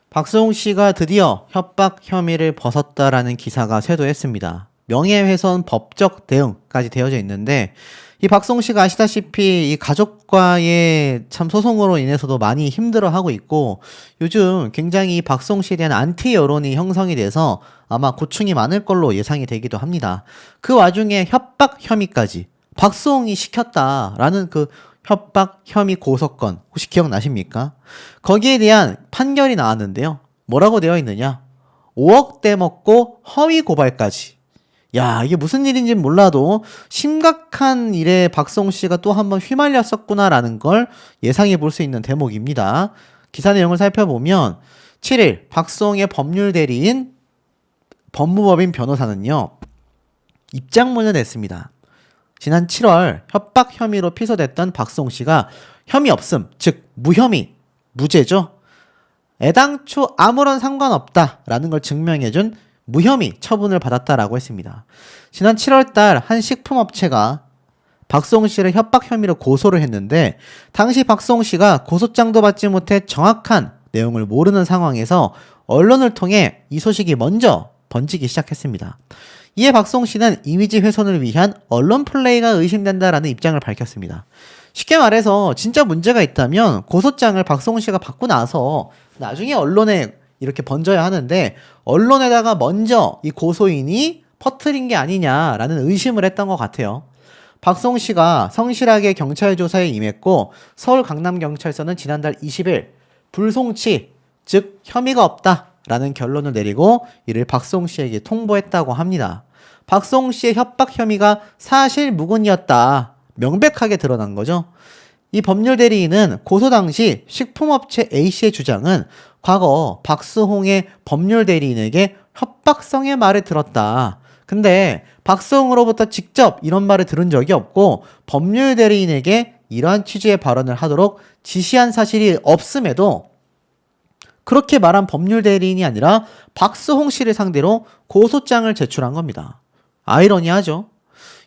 박수홍 씨가 드디어 협박 혐의를 벗었다라는 기사가 쇄도했습니다. 명예훼손 법적 대응까지 되어져 있는데 이 박수홍 씨가 아시다시피 이 가족과의 참 소송으로 인해서도 많이 힘들어하고 있고 요즘 굉장히 이 박수홍 씨에 대한 안티 여론이 형성이 돼서 아마 고충이 많을 걸로 예상이 되기도 합니다. 그 와중에 협박 혐의까지 박수홍이 시켰다라는 그 협박 혐의 고소건 혹시 기억나십니까? 거기에 대한 판결이 나왔는데요. 뭐라고 되어 있느냐? 5억대 먹고 허위 고발까지. 야, 이게 무슨 일인지 몰라도 심각한 일에 박수홍 씨가 또 한번 휘말렸었구나라는 걸 예상해 볼 수 있는 대목입니다. 기사 내용을 살펴보면 7일 박수홍의 법률 대리인 법무법인 변호사는요. 입장문을 냈습니다. 지난 7월 협박 혐의로 피소됐던 박수홍 씨가 혐의 없음, 즉 무혐의, 무죄죠. 애당초 아무런 상관없다라는 걸 증명해준 무혐의 처분을 받았다라고 했습니다. 지난 7월 달 한 식품업체가 박수홍 씨를 협박 혐의로 고소를 했는데 당시 박수홍 씨가 고소장도 받지 못해 정확한 내용을 모르는 상황에서 언론을 통해 이 소식이 먼저 번지기 시작했습니다. 이에 박수홍 씨는 이미지 훼손을 위한 언론 플레이가 의심된다라는 입장을 밝혔습니다. 쉽게 말해서 진짜 문제가 있다면 고소장을 박수홍 씨가 받고 나서 나중에 언론에 이렇게 번져야 하는데 언론에다가 먼저 이 고소인이 퍼뜨린 게 아니냐라는 의심을 했던 것 같아요. 박수홍 씨가 성실하게 경찰 조사에 임했고 서울 강남경찰서는 지난달 20일 불송치, 즉 혐의가 없다라는 결론을 내리고 이를 박수홍 씨에게 통보했다고 합니다. 박수홍 씨의 협박 혐의가 사실 무근이었다. 명백하게 드러난 거죠. 이 법률 대리인은 고소 당시 식품업체 A씨의 주장은 과거 박수홍의 법률 대리인에게 협박성의 말을 들었다. 근데 박수홍으로부터 직접 이런 말을 들은 적이 없고 법률 대리인에게 이러한 취지의 발언을 하도록 지시한 사실이 없음에도 그렇게 말한 법률 대리인이 아니라 박수홍 씨를 상대로 고소장을 제출한 겁니다. 아이러니하죠.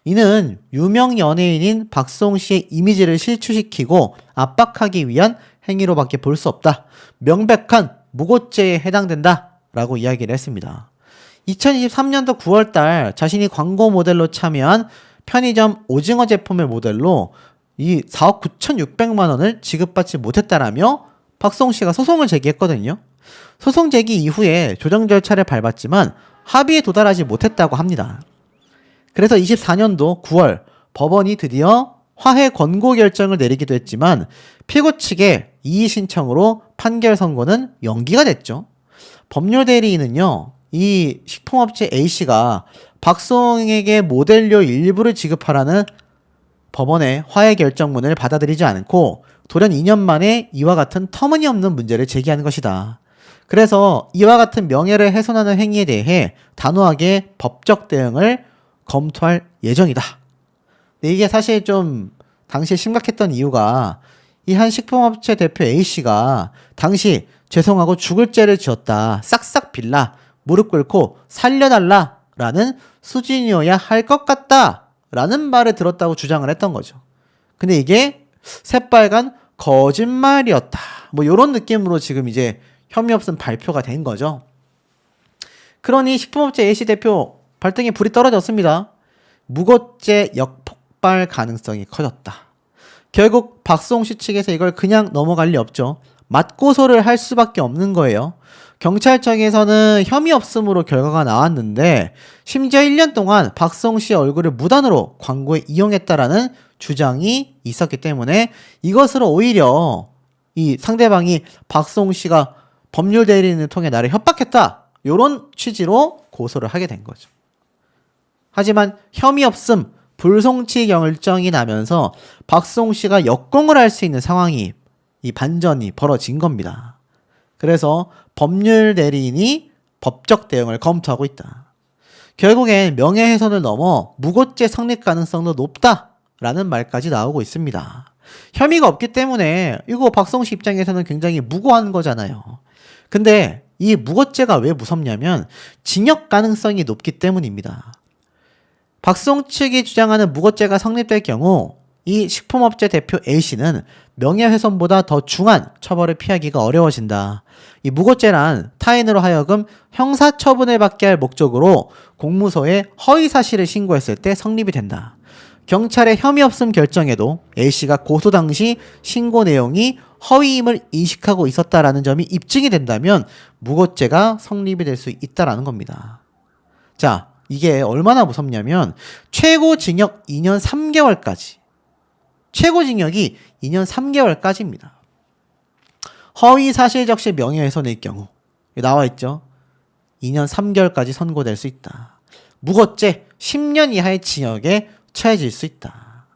이는 유명 연예인인 박수홍 씨의 이미지를 실추시키고 압박하기 위한 행위로밖에 볼 수 없다. 명백한 무고죄에 해당된다. 라고 이야기를 했습니다. 2023년도 9월달 자신이 광고 모델로 참여한 편의점 오징어 제품을 모델로 이 4억 9,600만 원을 지급받지 못했다라며 박수홍 씨가 소송을 제기했거든요. 소송 제기 이후에 조정 절차를 밟았지만 합의에 도달하지 못했다고 합니다. 그래서 24년도 9월 법원이 드디어 화해 권고 결정을 내리기도 했지만 피고 측의 이의 신청으로 판결 선고는 연기가 됐죠. 법률 대리인은요, 이 식품업체 A씨가 박수홍에게 모델료 일부를 지급하라는 법원의 화해 결정문을 받아들이지 않고 돌연 2년 만에 이와 같은 터무니없는 문제를 제기하는 것이다. 그래서 이와 같은 명예를 훼손하는 행위에 대해 단호하게 법적 대응을 검토할 예정이다. 근데 이게 사실 좀 당시에 심각했던 이유가 이 한 식품업체 대표 A씨가 당시 죄송하고 죽을 죄를 지었다. 싹싹 빌라. 무릎 꿇고 살려달라. 라는 수준이어야 할 것 같다. 라는 말을 들었다고 주장을 했던 거죠. 근데 이게 새빨간 거짓말이었다. 뭐 이런 느낌으로 지금 이제 혐의 없음 발표가 된 거죠. 그러니 식품업체 A씨 대표 발등에 불이 떨어졌습니다. 무고죄 역폭발 가능성이 커졌다. 결국 박수홍 씨 측에서 이걸 그냥 넘어갈 리 없죠. 맞고소를 할 수밖에 없는 거예요. 경찰청에서는 혐의 없음으로 결과가 나왔는데 심지어 1년 동안 박수홍 씨의 얼굴을 무단으로 광고에 이용했다라는 주장이 있었기 때문에 이것으로 오히려 이 상대방이 박수홍 씨가 법률 대리인을 통해 나를 협박했다. 이런 취지로 고소를 하게 된 거죠. 하지만 혐의 없음, 불송치 결정이 나면서 박수홍 씨가 역공을 할 수 있는 상황이 이 반전이 벌어진 겁니다. 그래서 법률 대리인이 법적 대응을 검토하고 있다. 결국엔 명예훼손을 넘어 무고죄 성립 가능성도 높다라는 말까지 나오고 있습니다. 혐의가 없기 때문에 이거 박수홍 씨 입장에서는 굉장히 무고한 거잖아요. 근데 이 무고죄가 왜 무섭냐면 징역 가능성이 높기 때문입니다. 박수홍 측이 주장하는 무고죄가 성립될 경우 이 식품업체 대표 A씨는 명예훼손보다 더 중한 처벌을 피하기가 어려워진다. 이 무고죄란 타인으로 하여금 형사처분을 받게 할 목적으로 공무서에 허위사실을 신고했을 때 성립이 된다. 경찰의 혐의 없음 결정에도 A씨가 고소 당시 신고 내용이 허위임을 인식하고 있었다라는 점이 입증이 된다면 무고죄가 성립이 될 수 있다라는 겁니다. 자, 이게 얼마나 무섭냐면 최고 징역 2년 3개월까지. 최고 징역이 2년 3개월까지입니다. 허위 사실 적시 명예훼손일 경우 나와 있죠. 2년 3개월까지 선고될 수 있다. 무고죄 10년 이하의 징역에 처해질 수 있다.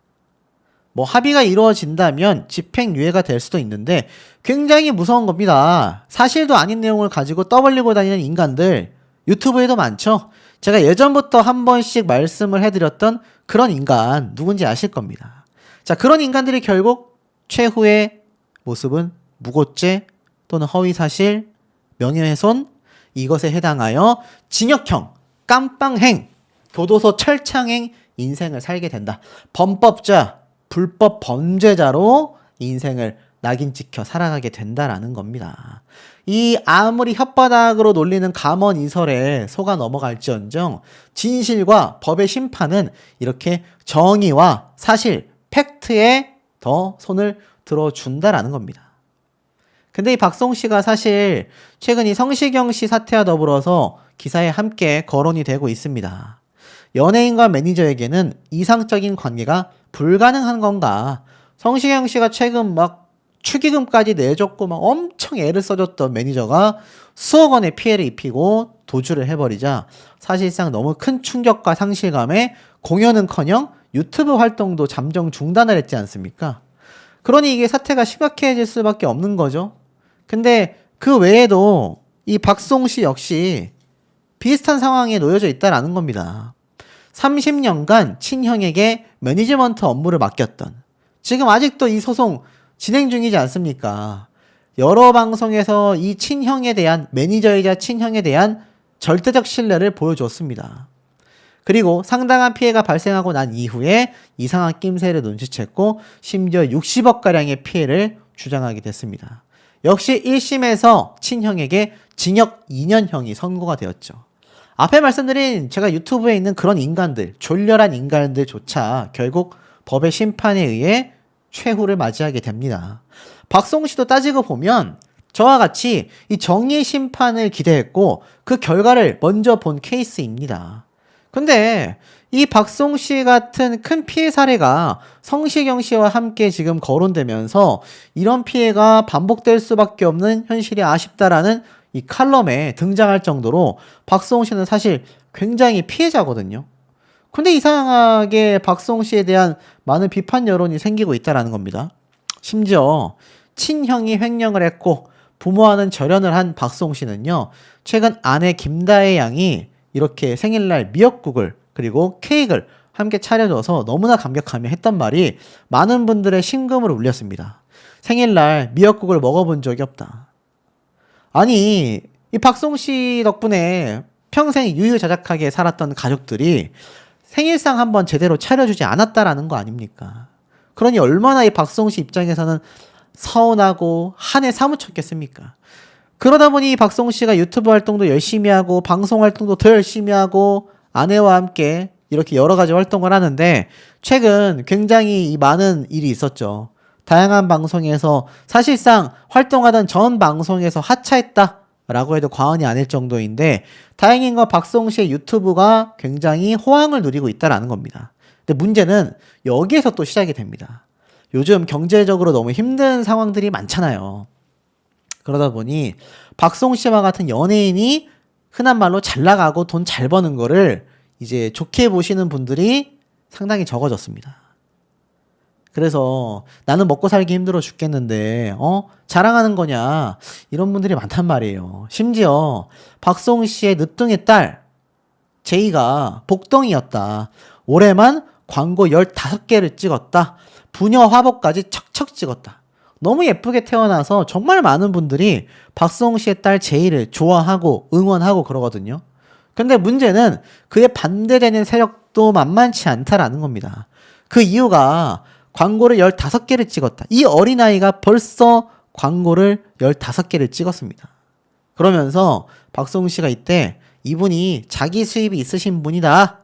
뭐 합의가 이루어진다면 집행유예가 될 수도 있는데 굉장히 무서운 겁니다. 사실도 아닌 내용을 가지고 떠벌리고 다니는 인간들 유튜브에도 많죠. 제가 예전부터 한 번씩 말씀을 해드렸던 그런 인간 누군지 아실 겁니다. 자, 그런 인간들이 결국 최후의 모습은 무고죄 또는 허위사실, 명예훼손 이것에 해당하여 징역형, 깜빵행, 교도소 철창행 인생을 살게 된다. 범법자, 불법 범죄자로 인생을 낙인 찍혀 살아가게 된다라는 겁니다. 이 아무리 혓바닥으로 놀리는 감언 이설에 속아 넘어갈지언정 진실과 법의 심판은 이렇게 정의와 사실, 팩트에 더 손을 들어준다라는 겁니다. 근데 이 박송 씨가 사실 최근 이 성시경 씨 사태와 더불어서 기사에 함께 거론이 되고 있습니다. 연예인과 매니저에게는 이상적인 관계가 불가능한 건가? 성시경 씨가 최근 막 축의금까지 내줬고 막 엄청 애를 써줬던 매니저가 수억 원의 피해를 입히고 도주를 해버리자 사실상 너무 큰 충격과 상실감에 공연은커녕 유튜브 활동도 잠정 중단을 했지 않습니까? 그러니 이게 사태가 심각해질 수밖에 없는 거죠. 근데 그 외에도 이 박송 씨 역시 비슷한 상황에 놓여져 있다라는 겁니다. 30년간 친형에게 매니지먼트 업무를 맡겼던 지금 아직도 이 소송 진행 중이지 않습니까? 여러 방송에서 이 친형에 대한 매니저이자 친형에 대한 절대적 신뢰를 보여줬습니다. 그리고 상당한 피해가 발생하고 난 이후에 이상한 낌새를 눈치챘고 심지어 60억가량의 피해를 주장하게 됐습니다. 역시 1심에서 친형에게 징역 2년형이 선고가 되었죠. 앞에 말씀드린 제가 유튜브에 있는 그런 인간들, 졸렬한 인간들조차 결국 법의 심판에 의해 최후를 맞이하게 됩니다. 박송 씨도 따지고 보면 저와 같이 이 정의의 심판을 기대했고 그 결과를 먼저 본 케이스입니다. 근데 이 박송 씨 같은 큰 피해 사례가 성시경 씨와 함께 지금 거론되면서 이런 피해가 반복될 수밖에 없는 현실이 아쉽다라는 이 칼럼에 등장할 정도로 박송 씨는 사실 굉장히 피해자거든요. 근데 이상하게 박송 씨에 대한 많은 비판 여론이 생기고 있다는 겁니다. 심지어 친형이 횡령을 했고 부모와는 절연을 한 박송 씨는요. 최근 아내 김다혜 양이 이렇게 생일날 미역국을 그리고 케이크를 함께 차려줘서 너무나 감격하며 했던 말이 많은 분들의 심금을 울렸습니다. 생일날 미역국을 먹어본 적이 없다. 아니 이 박송 씨 덕분에 평생 유유자적하게 살았던 가족들이 생일상 한번 제대로 차려주지 않았다라는 거 아닙니까? 그러니 얼마나 이 박송 씨 입장에서는 서운하고 한에 사무쳤겠습니까? 그러다 보니 이 박송 씨가 유튜브 활동도 열심히 하고 방송 활동도 더 열심히 하고 아내와 함께 이렇게 여러 가지 활동을 하는데 최근 굉장히 이 많은 일이 있었죠. 다양한 방송에서 사실상 활동하던 전 방송에서 하차했다 라고 해도 과언이 아닐 정도인데 다행인 건 박송 씨의 유튜브가 굉장히 호황을 누리고 있다는 겁니다. 근데 문제는 여기에서 또 시작이 됩니다. 요즘 경제적으로 너무 힘든 상황들이 많잖아요. 그러다 보니 박송 씨와 같은 연예인이 흔한 말로 잘 나가고 돈 잘 버는 거를 이제 좋게 보시는 분들이 상당히 적어졌습니다. 그래서 나는 먹고 살기 힘들어 죽겠는데 자랑하는 거냐 이런 분들이 많단 말이에요. 심지어 박송 씨의 늦둥이 딸 제이가 복덩이였다. 올해만 광고 15개를 찍었다. 부녀 화보까지 척척 찍었다. 너무 예쁘게 태어나서 정말 많은 분들이 박송 씨의 딸 제이를 좋아하고 응원하고 그러거든요. 근데 문제는 그에 반대되는 세력도 만만치 않다라는 겁니다. 그 이유가 광고를 15개를 찍었다. 이 어린아이가 벌써 광고를 15개를 찍었습니다. 그러면서 박성웅 씨가 이때 이분이 자기 수입이 있으신 분이다.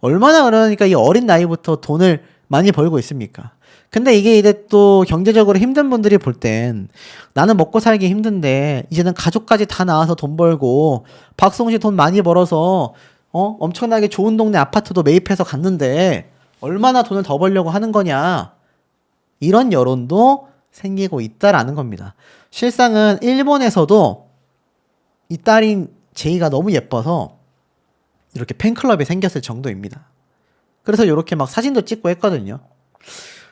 얼마나 그러니까 이 어린 나이부터 돈을 많이 벌고 있습니까? 근데 이게 이제 또 경제적으로 힘든 분들이 볼 땐 나는 먹고 살기 힘든데 이제는 가족까지 다 나와서 돈 벌고 박성웅 씨 돈 많이 벌어서 엄청나게 좋은 동네 아파트도 매입해서 갔는데 얼마나 돈을 더 벌려고 하는 거냐. 이런 여론도 생기고 있다라는 겁니다. 실상은 일본에서도 이 딸인 제이가 너무 예뻐서 이렇게 팬클럽이 생겼을 정도입니다. 그래서 이렇게 막 사진도 찍고 했거든요.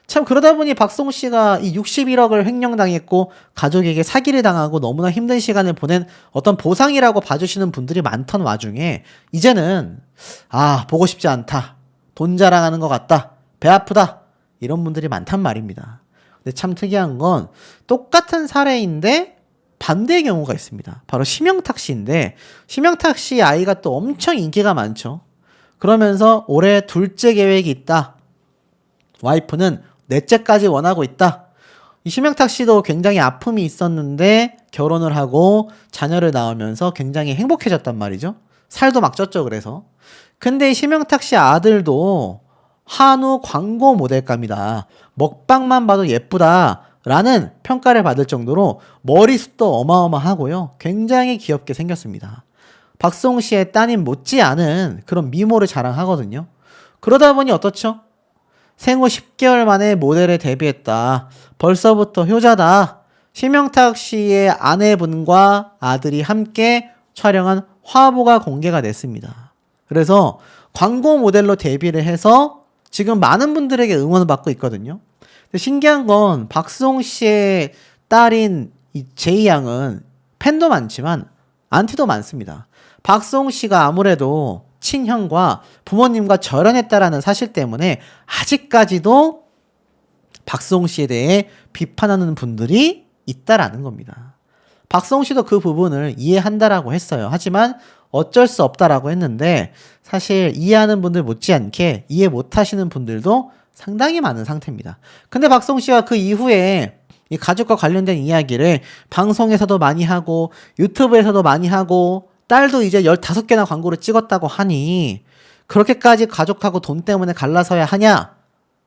참 그러다 보니 박성웅 씨가 이 61억을 횡령당했고 가족에게 사기를 당하고 너무나 힘든 시간을 보낸 어떤 보상이라고 봐주시는 분들이 많던 와중에 이제는 보고 싶지 않다. 돈 자랑하는 것 같다. 배 아프다. 이런 분들이 많단 말입니다. 근데 참 특이한 건 똑같은 사례인데 반대의 경우가 있습니다. 바로 심영탁 씨인데 심영탁 씨 아이가 또 엄청 인기가 많죠. 그러면서 올해 둘째 계획이 있다. 와이프는 넷째까지 원하고 있다. 이 심영탁 씨도 굉장히 아픔이 있었는데 결혼을 하고 자녀를 낳으면서 굉장히 행복해졌단 말이죠. 살도 막 쪘죠, 그래서. 근데 이 심영탁 씨 아들도 한우 광고 모델감이다. 먹방만 봐도 예쁘다. 라는 평가를 받을 정도로 머리숱도 어마어마하고요. 굉장히 귀엽게 생겼습니다. 박성웅 씨의 따님 못지않은 그런 미모를 자랑하거든요. 그러다 보니 어떻죠? 생후 10개월 만에 모델에 데뷔했다. 벌써부터 효자다. 심영탁 씨의 아내분과 아들이 함께 촬영한 화보가 공개가 됐습니다. 그래서 광고 모델로 데뷔를 해서 지금 많은 분들에게 응원을 받고 있거든요. 근데 신기한 건 박성웅 씨의 딸인 이 제이 양은 팬도 많지만 안티도 많습니다. 박성웅 씨가 아무래도 친형과 부모님과 절연했다라는 사실 때문에 아직까지도 박성웅 씨에 대해 비판하는 분들이 있다라는 겁니다. 박성웅 씨도 그 부분을 이해한다라고 했어요. 하지만 어쩔 수 없다라고 했는데 사실 이해하는 분들 못지않게 이해 못하시는 분들도 상당히 많은 상태입니다. 근데 박성웅 씨가 그 이후에 이 가족과 관련된 이야기를 방송에서도 많이 하고 유튜브에서도 많이 하고 딸도 이제 15개나 광고를 찍었다고 하니 그렇게까지 가족하고 돈 때문에 갈라서야 하냐?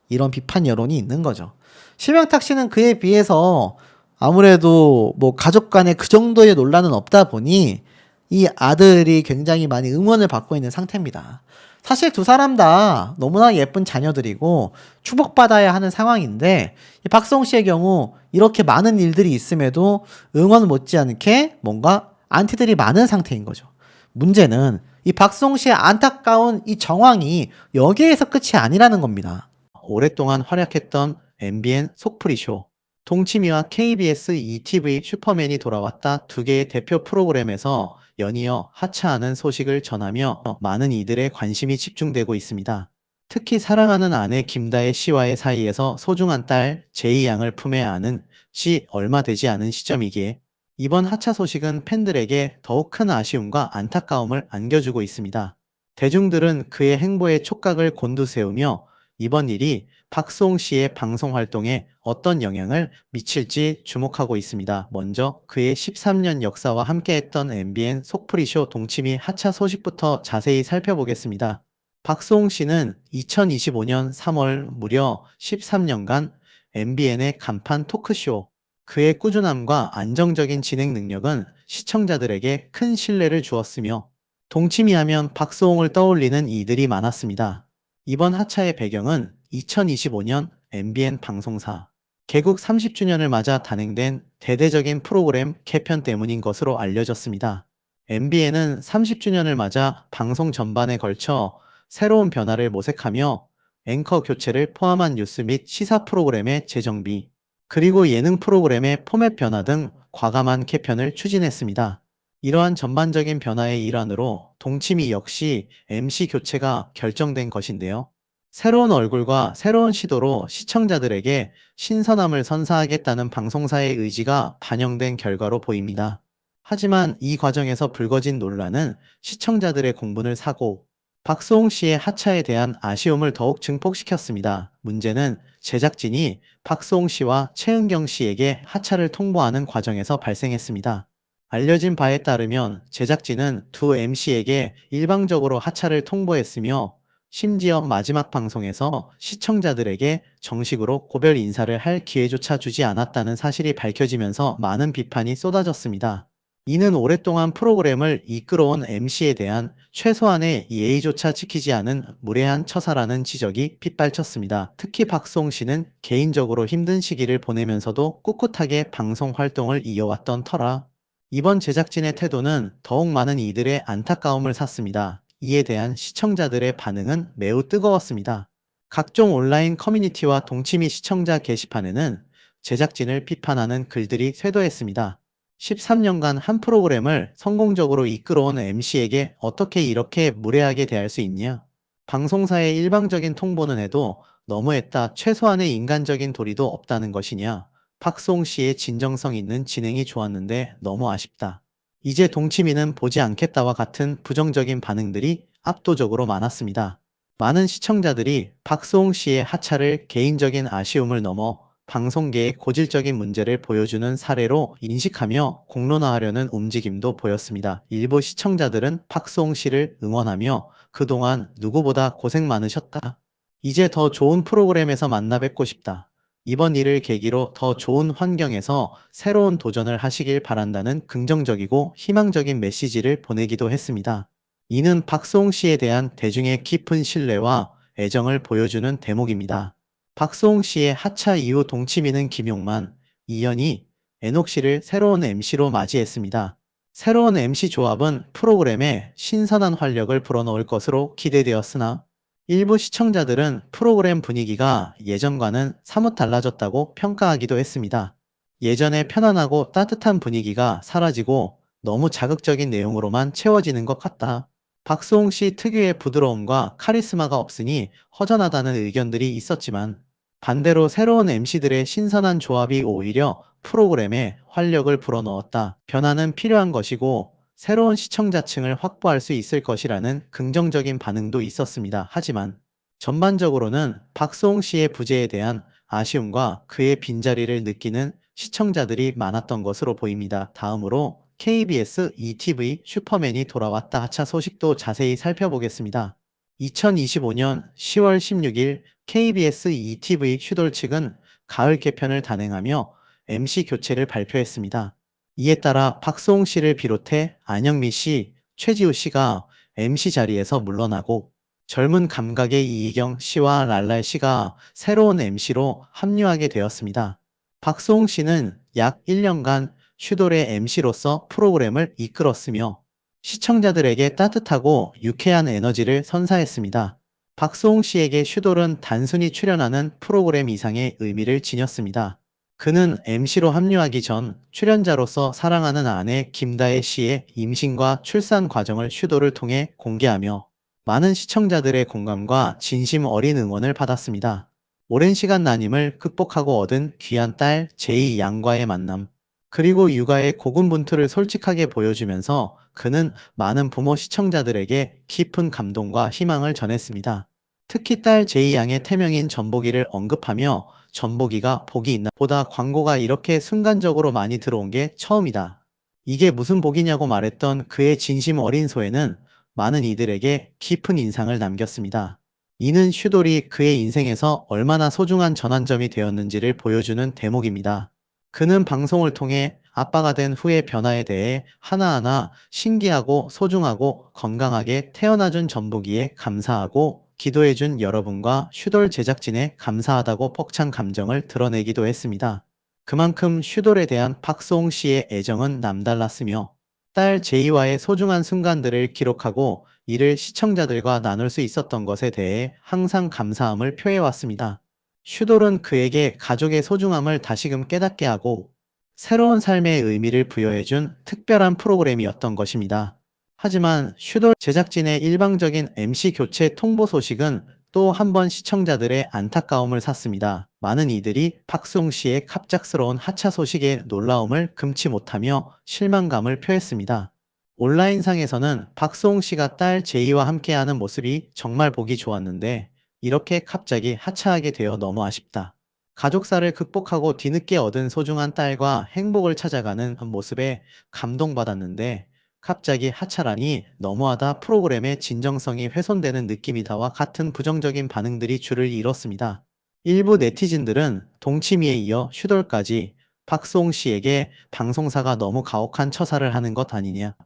이런 비판 여론이 있는 거죠. 심영탁 씨는 그에 비해서 아무래도 뭐 가족 간에 그 정도의 논란은 없다 보니 이 아들이 굉장히 많이 응원을 받고 있는 상태입니다. 사실 두 사람 다 너무나 예쁜 자녀들이고 축복받아야 하는 상황인데 이 박성웅 씨의 경우 이렇게 많은 일들이 있음에도 응원 못지않게 뭔가 안티들이 많은 상태인 거죠. 문제는 이 박성웅 씨의 안타까운 이 정황이 여기에서 끝이 아니라는 겁니다. 오랫동안 활약했던 MBN 속풀이쇼, 동치미와 KBS ETV 슈퍼맨이 돌아왔다 두 개의 대표 프로그램에서 연이어 하차하는 소식을 전하며 많은 이들의 관심이 집중되고 있습니다. 특히 사랑하는 아내 김다혜 씨와의 사이에서 소중한 딸 제이 양을 품에 안은 지 얼마 되지 않은 시점이기에 이번 하차 소식은 팬들에게 더욱 큰 아쉬움과 안타까움을 안겨주고 있습니다. 대중들은 그의 행보에 촉각을 곤두세우며 이번 일이 박성웅 씨의 방송 활동에 어떤 영향을 미칠지 주목하고 있습니다. 먼저 그의 13년 역사와 함께했던 MBN 속풀이쇼 동치미 하차 소식부터 자세히 살펴보겠습니다. 박성웅 씨는 2025년 3월 무려 13년간 MBN의 간판 토크쇼, 그의 꾸준함과 안정적인 진행 능력은 시청자들에게 큰 신뢰를 주었으며 동치미 하면 박성웅을 떠올리는 이들이 많았습니다. 이번 하차의 배경은 2025년 MBN 방송사 개국 30주년을 맞아 단행된 대대적인 프로그램 개편 때문인 것으로 알려졌습니다. MBN은 30주년을 맞아 방송 전반에 걸쳐 새로운 변화를 모색하며 앵커 교체를 포함한 뉴스 및 시사 프로그램의 재정비, 그리고 예능 프로그램의 포맷 변화 등 과감한 개편을 추진했습니다. 이러한 전반적인 변화의 일환으로 동치미 역시 MC 교체가 결정된 것인데요. 새로운 얼굴과 새로운 시도로 시청자들에게 신선함을 선사하겠다는 방송사의 의지가 반영된 결과로 보입니다. 하지만 이 과정에서 불거진 논란은 시청자들의 공분을 사고 박수홍 씨의 하차에 대한 아쉬움을 더욱 증폭시켰습니다. 문제는 제작진이 박수홍 씨와 최은경 씨에게 하차를 통보하는 과정에서 발생했습니다. 알려진 바에 따르면 제작진은 두 MC에게 일방적으로 하차를 통보했으며 심지어 마지막 방송에서 시청자들에게 정식으로 고별 인사를 할 기회조차 주지 않았다는 사실이 밝혀지면서 많은 비판이 쏟아졌습니다. 이는 오랫동안 프로그램을 이끌어온 MC에 대한 최소한의 예의조차 지키지 않은 무례한 처사라는 지적이 빗발쳤습니다. 특히 박수홍 씨는 개인적으로 힘든 시기를 보내면서도 꿋꿋하게 방송 활동을 이어왔던 터라 이번 제작진의 태도는 더욱 많은 이들의 안타까움을 샀습니다. 이에 대한 시청자들의 반응은 매우 뜨거웠습니다. 각종 온라인 커뮤니티와 동치미 시청자 게시판에는 제작진을 비판하는 글들이 쇄도했습니다. 13년간 한 프로그램을 성공적으로 이끌어온 MC에게 어떻게 이렇게 무례하게 대할 수 있냐? 방송사의 일방적인 통보는 해도 너무했다. 최소한의 인간적인 도리도 없다는 것이냐? 박수홍 씨의 진정성 있는 진행이 좋았는데 너무 아쉽다. 이제 동치미는 보지 않겠다와 같은 부정적인 반응들이 압도적으로 많았습니다. 많은 시청자들이 박수홍 씨의 하차를 개인적인 아쉬움을 넘어 방송계의 고질적인 문제를 보여주는 사례로 인식하며 공론화하려는 움직임도 보였습니다. 일부 시청자들은 박수홍 씨를 응원하며 그동안 누구보다 고생 많으셨다. 이제 더 좋은 프로그램에서 만나 뵙고 싶다. 이번 일을 계기로 더 좋은 환경에서 새로운 도전을 하시길 바란다는 긍정적이고 희망적인 메시지를 보내기도 했습니다. 이는 박수홍 씨에 대한 대중의 깊은 신뢰와 애정을 보여주는 대목입니다. 박수홍 씨의 하차 이후 동치미는 김용만, 이현희, 애녹 씨를 새로운 MC로 맞이했습니다. 새로운 MC 조합은 프로그램에 신선한 활력을 불어넣을 것으로 기대되었으나 일부 시청자들은 프로그램 분위기가 예전과는 사뭇 달라졌다고 평가하기도 했습니다. 예전에 편안하고 따뜻한 분위기가 사라지고 너무 자극적인 내용으로만 채워지는 것 같다. 박수홍 씨 특유의 부드러움과 카리스마가 없으니 허전하다는 의견들이 있었지만 반대로 새로운 MC들의 신선한 조합이 오히려 프로그램에 활력을 불어넣었다. 변화는 필요한 것이고 새로운 시청자층을 확보할 수 있을 것이라는 긍정적인 반응도 있었습니다. 하지만 전반적으로는 박수홍 씨의 부재에 대한 아쉬움과 그의 빈자리를 느끼는 시청자들이 많았던 것으로 보입니다. 다음으로 KBS ETV 슈퍼맨이 돌아왔다 하차 소식도 자세히 살펴보겠습니다. 2025년 10월 16일 KBS ETV 슈돌 측은 가을 개편을 단행하며 MC 교체를 발표했습니다. 이에 따라 박수홍 씨를 비롯해 안영미 씨, 최지우 씨가 MC 자리에서 물러나고 젊은 감각의 이희경 씨와 랄랄 씨가 새로운 MC로 합류하게 되었습니다. 박수홍 씨는 약 1년간 슈돌의 MC로서 프로그램을 이끌었으며 시청자들에게 따뜻하고 유쾌한 에너지를 선사했습니다. 박수홍 씨에게 슈돌은 단순히 출연하는 프로그램 이상의 의미를 지녔습니다. 그는 MC로 합류하기 전 출연자로서 사랑하는 아내 김다혜 씨의 임신과 출산 과정을 슈돌을 통해 공개하며 많은 시청자들의 공감과 진심 어린 응원을 받았습니다. 오랜 시간 난임을 극복하고 얻은 귀한 딸 제이 양과의 만남, 그리고 육아의 고군분투를 솔직하게 보여주면서 그는 많은 부모 시청자들에게 깊은 감동과 희망을 전했습니다. 특히 딸 제이 양의 태명인 전보기를 언급하며 전보기가 복이 있나 보다 광고가 이렇게 순간적으로 많이 들어온 게 처음이다. 이게 무슨 복이냐고 말했던 그의 진심 어린 소회는 많은 이들에게 깊은 인상을 남겼습니다. 이는 슈돌이 그의 인생에서 얼마나 소중한 전환점이 되었는지를 보여주는 대목입니다. 그는 방송을 통해 아빠가 된 후의 변화에 대해 하나하나 신기하고 소중하고 건강하게 태어나준 전보기에 감사하고 기도해준 여러분과 슈돌 제작진에 감사하다고 벅찬 감정을 드러내기도 했습니다. 그만큼 슈돌에 대한 박수홍 씨의 애정은 남달랐으며 딸 제이와의 소중한 순간들을 기록하고 이를 시청자들과 나눌 수 있었던 것에 대해 항상 감사함을 표해왔습니다. 슈돌은 그에게 가족의 소중함을 다시금 깨닫게 하고 새로운 삶의 의미를 부여해준 특별한 프로그램이었던 것입니다. 하지만 슈돌 제작진의 일방적인 MC 교체 통보 소식은 또 한 번 시청자들의 안타까움을 샀습니다. 많은 이들이 박수홍 씨의 갑작스러운 하차 소식에 놀라움을 금치 못하며 실망감을 표했습니다. 온라인상에서는 박수홍 씨가 딸 제이와 함께하는 모습이 정말 보기 좋았는데 이렇게 갑자기 하차하게 되어 너무 아쉽다. 가족사를 극복하고 뒤늦게 얻은 소중한 딸과 행복을 찾아가는 모습에 감동받았는데 갑자기 하차라니 너무하다, 프로그램의 진정성이 훼손되는 느낌이다와 같은 부정적인 반응들이 줄을 이뤘습니다. 일부 네티즌들은 동치미에 이어 슈돌까지 박수홍 씨에게 방송사가 너무 가혹한 처사를 하는 것 아니냐,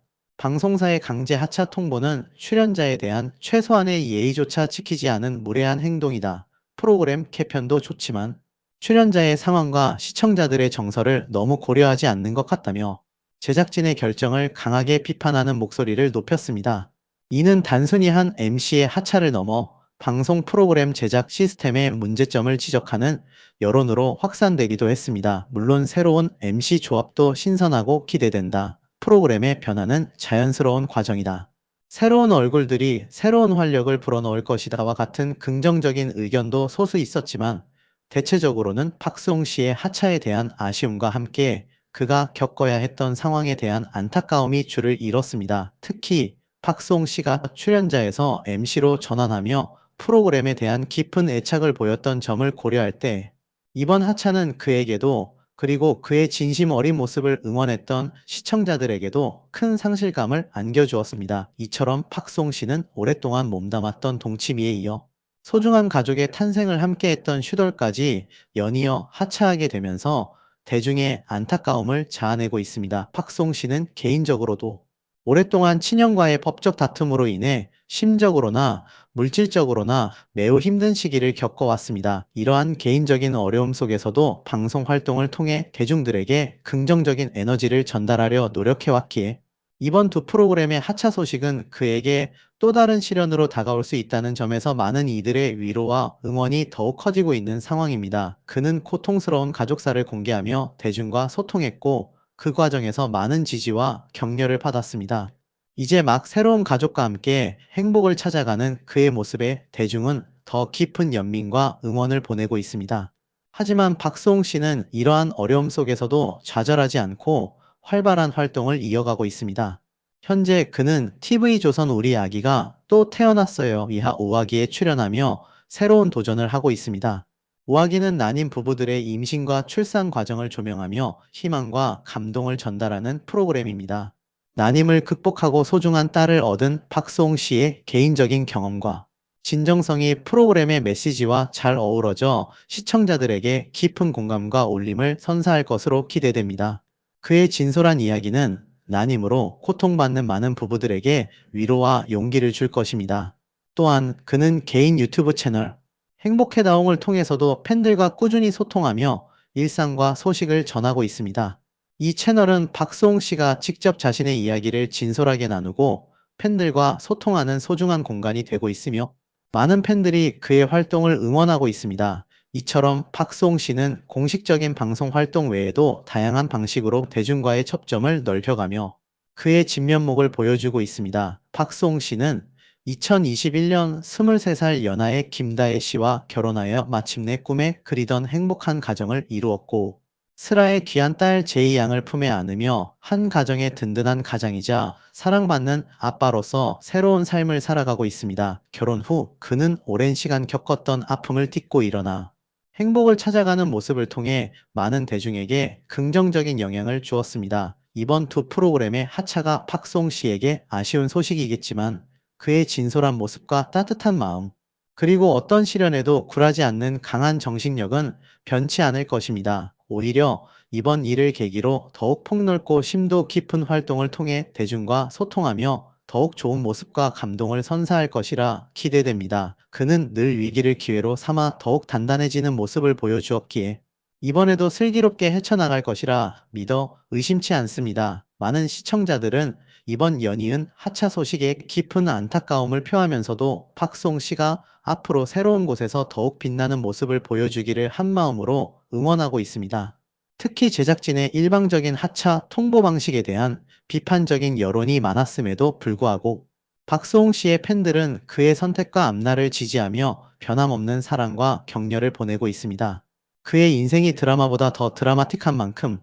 방송사의 강제 하차 통보는 출연자에 대한 최소한의 예의조차 지키지 않은 무례한 행동이다. 프로그램 개편도 좋지만 출연자의 상황과 시청자들의 정서를 너무 고려하지 않는 것 같다며 제작진의 결정을 강하게 비판하는 목소리를 높였습니다. 이는 단순히 한 MC의 하차를 넘어 방송 프로그램 제작 시스템의 문제점을 지적하는 여론으로 확산되기도 했습니다. 물론 새로운 MC 조합도 신선하고 기대된다. 프로그램의 변화는 자연스러운 과정이다. 새로운 얼굴들이 새로운 활력을 불어넣을 것이다와 같은 긍정적인 의견도 소수 있었지만 대체적으로는 박수홍 씨의 하차에 대한 아쉬움과 함께 그가 겪어야 했던 상황에 대한 안타까움이 줄을 이뤘습니다. 특히 박수홍 씨가 출연자에서 MC로 전환하며 프로그램에 대한 깊은 애착을 보였던 점을 고려할 때 이번 하차는 그에게도, 그리고 그의 진심 어린 모습을 응원했던 시청자들에게도 큰 상실감을 안겨주었습니다. 이처럼 박수홍 씨는 오랫동안 몸담았던 동치미에 이어 소중한 가족의 탄생을 함께했던 슈돌까지 연이어 하차하게 되면서 대중의 안타까움을 자아내고 있습니다. 박수홍 씨는 개인적으로도 오랫동안 친형과의 법적 다툼으로 인해 심적으로나 물질적으로나 매우 힘든 시기를 겪어왔습니다. 이러한 개인적인 어려움 속에서도 방송 활동을 통해 대중들에게 긍정적인 에너지를 전달하려 노력해왔기에 이번 두 프로그램의 하차 소식은 그에게 또 다른 시련으로 다가올 수 있다는 점에서 많은 이들의 위로와 응원이 더욱 커지고 있는 상황입니다. 그는 고통스러운 가족사를 공개하며 대중과 소통했고 그 과정에서 많은 지지와 격려를 받았습니다. 이제 막 새로운 가족과 함께 행복을 찾아가는 그의 모습에 대중은 더 깊은 연민과 응원을 보내고 있습니다. 하지만 박수홍 씨는 이러한 어려움 속에서도 좌절하지 않고 활발한 활동을 이어가고 있습니다. 현재 그는 TV조선 우리 아기가 또 태어났어요 이하 5화기에 출연하며 새로운 도전을 하고 있습니다. 5화기는 난임 부부들의 임신과 출산 과정을 조명하며 희망과 감동을 전달하는 프로그램입니다. 난임을 극복하고 소중한 딸을 얻은 박수홍 씨의 개인적인 경험과 진정성이 프로그램의 메시지와 잘 어우러져 시청자들에게 깊은 공감과 울림을 선사할 것으로 기대됩니다. 그의 진솔한 이야기는 난임으로 고통받는 많은 부부들에게 위로와 용기를 줄 것입니다. 또한 그는 개인 유튜브 채널 행복해다옹을 통해서도 팬들과 꾸준히 소통하며 일상과 소식을 전하고 있습니다. 이 채널은 박수홍 씨가 직접 자신의 이야기를 진솔하게 나누고 팬들과 소통하는 소중한 공간이 되고 있으며 많은 팬들이 그의 활동을 응원하고 있습니다. 이처럼 박수홍 씨는 공식적인 방송 활동 외에도 다양한 방식으로 대중과의 접점을 넓혀가며 그의 진면목을 보여주고 있습니다. 박수홍 씨는 2021년 23살 연하의 김다혜 씨와 결혼하여 마침내 꿈에 그리던 행복한 가정을 이루었고 슬아의 귀한 딸 제이 양을 품에 안으며 한 가정의 든든한 가장이자 사랑받는 아빠로서 새로운 삶을 살아가고 있습니다. 결혼 후 그는 오랜 시간 겪었던 아픔을 딛고 일어나 행복을 찾아가는 모습을 통해 많은 대중에게 긍정적인 영향을 주었습니다. 이번 두 프로그램의 하차가 박수홍 씨에게 아쉬운 소식이겠지만 그의 진솔한 모습과 따뜻한 마음, 그리고 어떤 시련에도 굴하지 않는 강한 정신력은 변치 않을 것입니다. 오히려 이번 일을 계기로 더욱 폭넓고 심도 깊은 활동을 통해 대중과 소통하며 더욱 좋은 모습과 감동을 선사할 것이라 기대됩니다. 그는 늘 위기를 기회로 삼아 더욱 단단해지는 모습을 보여주었기에 이번에도 슬기롭게 헤쳐나갈 것이라 믿어 의심치 않습니다. 많은 시청자들은 이번 연이은 하차 소식에 깊은 안타까움을 표하면서도 박수홍 씨가 앞으로 새로운 곳에서 더욱 빛나는 모습을 보여주기를 한마음으로 응원하고 있습니다. 특히 제작진의 일방적인 하차 통보 방식에 대한 비판적인 여론이 많았음에도 불구하고 박수홍 씨의 팬들은 그의 선택과 앞날을 지지하며 변함없는 사랑과 격려를 보내고 있습니다. 그의 인생이 드라마보다 더 드라마틱한 만큼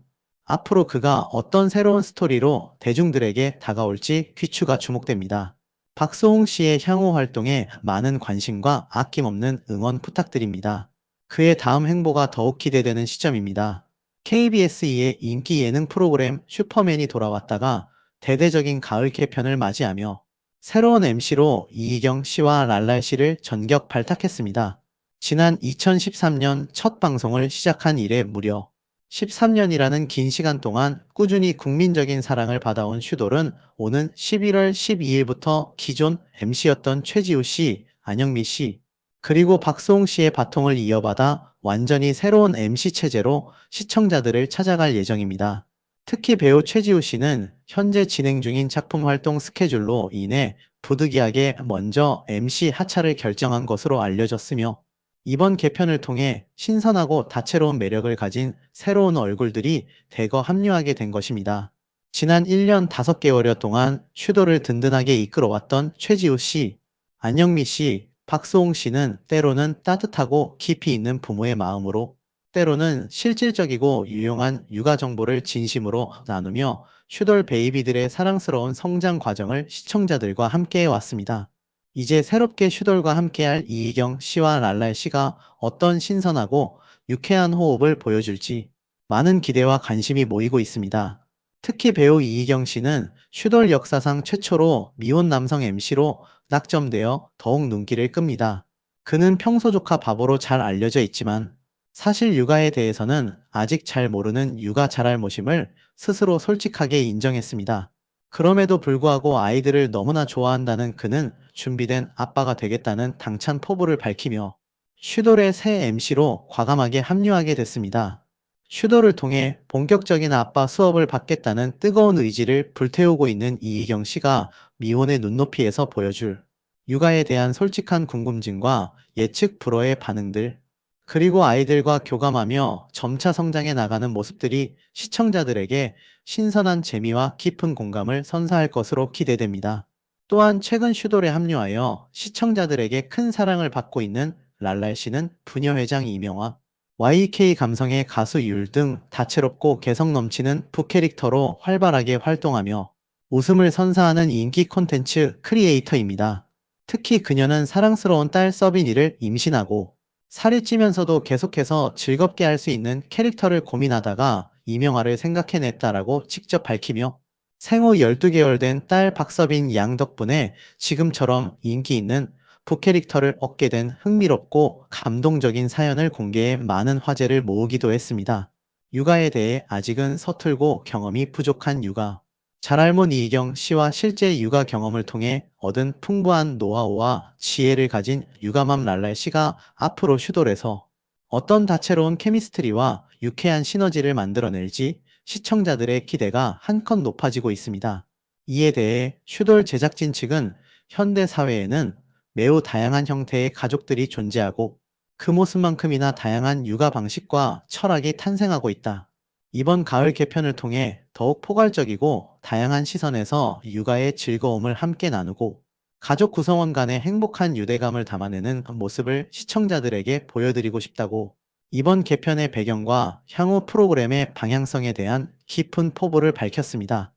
앞으로 그가 어떤 새로운 스토리로 대중들에게 다가올지 귀추가 주목됩니다. 박소홍 씨의 향후 활동에 많은 관심과 아낌없는 응원 부탁드립니다. 그의 다음 행보가 더욱 기대되는 시점입니다. KBS2의 인기 예능 프로그램 슈퍼맨이 돌아왔다가 대대적인 가을 개편을 맞이하며 새로운 MC로 이희경 씨와 랄랄 씨를 전격 발탁했습니다. 지난 2013년 첫 방송을 시작한 이래 무려 13년이라는 긴 시간 동안 꾸준히 국민적인 사랑을 받아온 슈돌은 오는 11월 12일부터 기존 MC였던 최지우 씨, 안영미 씨, 그리고 박수홍 씨의 바통을 이어받아 완전히 새로운 MC 체제로 시청자들을 찾아갈 예정입니다. 특히 배우 최지우 씨는 현재 진행 중인 작품 활동 스케줄로 인해 부득이하게 먼저 MC 하차를 결정한 것으로 알려졌으며 이번 개편을 통해 신선하고 다채로운 매력을 가진 새로운 얼굴들이 대거 합류하게 된 것입니다. 지난 1년 5개월여 동안 슈도를 든든하게 이끌어왔던 최지우 씨, 안영미 씨, 박수홍 씨는 때로는 따뜻하고 깊이 있는 부모의 마음으로, 때로는 실질적이고 유용한 육아 정보를 진심으로 나누며 슈돌 베이비들의 사랑스러운 성장 과정을 시청자들과 함께 해왔습니다. 이제 새롭게 슈돌과 함께할 이희경 씨와 랄랄 씨가 어떤 신선하고 유쾌한 호흡을 보여줄지 많은 기대와 관심이 모이고 있습니다. 특히 배우 이희경 씨는 슈돌 역사상 최초로 미혼 남성 MC로 낙점되어 더욱 눈길을 끕니다. 그는 평소 조카 바보로 잘 알려져 있지만 사실 육아에 대해서는 아직 잘 모르는 육아 잘알못임을 스스로 솔직하게 인정했습니다. 그럼에도 불구하고 아이들을 너무나 좋아한다는 그는 준비된 아빠가 되겠다는 당찬 포부를 밝히며 슈돌의 새 MC로 과감하게 합류하게 됐습니다. 슈돌을 통해 본격적인 아빠 수업을 받겠다는 뜨거운 의지를 불태우고 있는 이희경 씨가 미혼의 눈높이에서 보여줄 육아에 대한 솔직한 궁금증과 예측 불허의 반응들, 그리고 아이들과 교감하며 점차 성장해 나가는 모습들이 시청자들에게 신선한 재미와 깊은 공감을 선사할 것으로 기대됩니다. 또한 최근 슈돌에 합류하여 시청자들에게 큰 사랑을 받고 있는 랄랄 씨는 부녀회장 이명화, YK 감성의 가수 율 등 다채롭고 개성 넘치는 부캐릭터로 활발하게 활동하며 웃음을 선사하는 인기 콘텐츠 크리에이터입니다. 특히 그녀는 사랑스러운 딸 서빈이를 임신하고 살이 찌면서도 계속해서 즐겁게 할 수 있는 캐릭터를 고민하다가 이명화를 생각해냈다라고 직접 밝히며 생후 12개월 된 딸 박서빈 양 덕분에 지금처럼 인기 있는 부캐릭터를 얻게 된 흥미롭고 감동적인 사연을 공개해 많은 화제를 모으기도 했습니다. 육아에 대해 아직은 서툴고 경험이 부족한 육아. 잘알몬 이희경 씨와 실제 육아 경험을 통해 얻은 풍부한 노하우와 지혜를 가진 육아맘 랄랄 씨가 앞으로 슈돌에서 어떤 다채로운 케미스트리와 유쾌한 시너지를 만들어낼지 시청자들의 기대가 한껏 높아지고 있습니다. 이에 대해 슈돌 제작진 측은 현대 사회에는 매우 다양한 형태의 가족들이 존재하고 그 모습만큼이나 다양한 육아 방식과 철학이 탄생하고 있다. 이번 가을 개편을 통해 더욱 포괄적이고 다양한 시선에서 육아의 즐거움을 함께 나누고 가족 구성원 간의 행복한 유대감을 담아내는 모습을 시청자들에게 보여드리고 싶다고 이번 개편의 배경과 향후 프로그램의 방향성에 대한 깊은 포부를 밝혔습니다.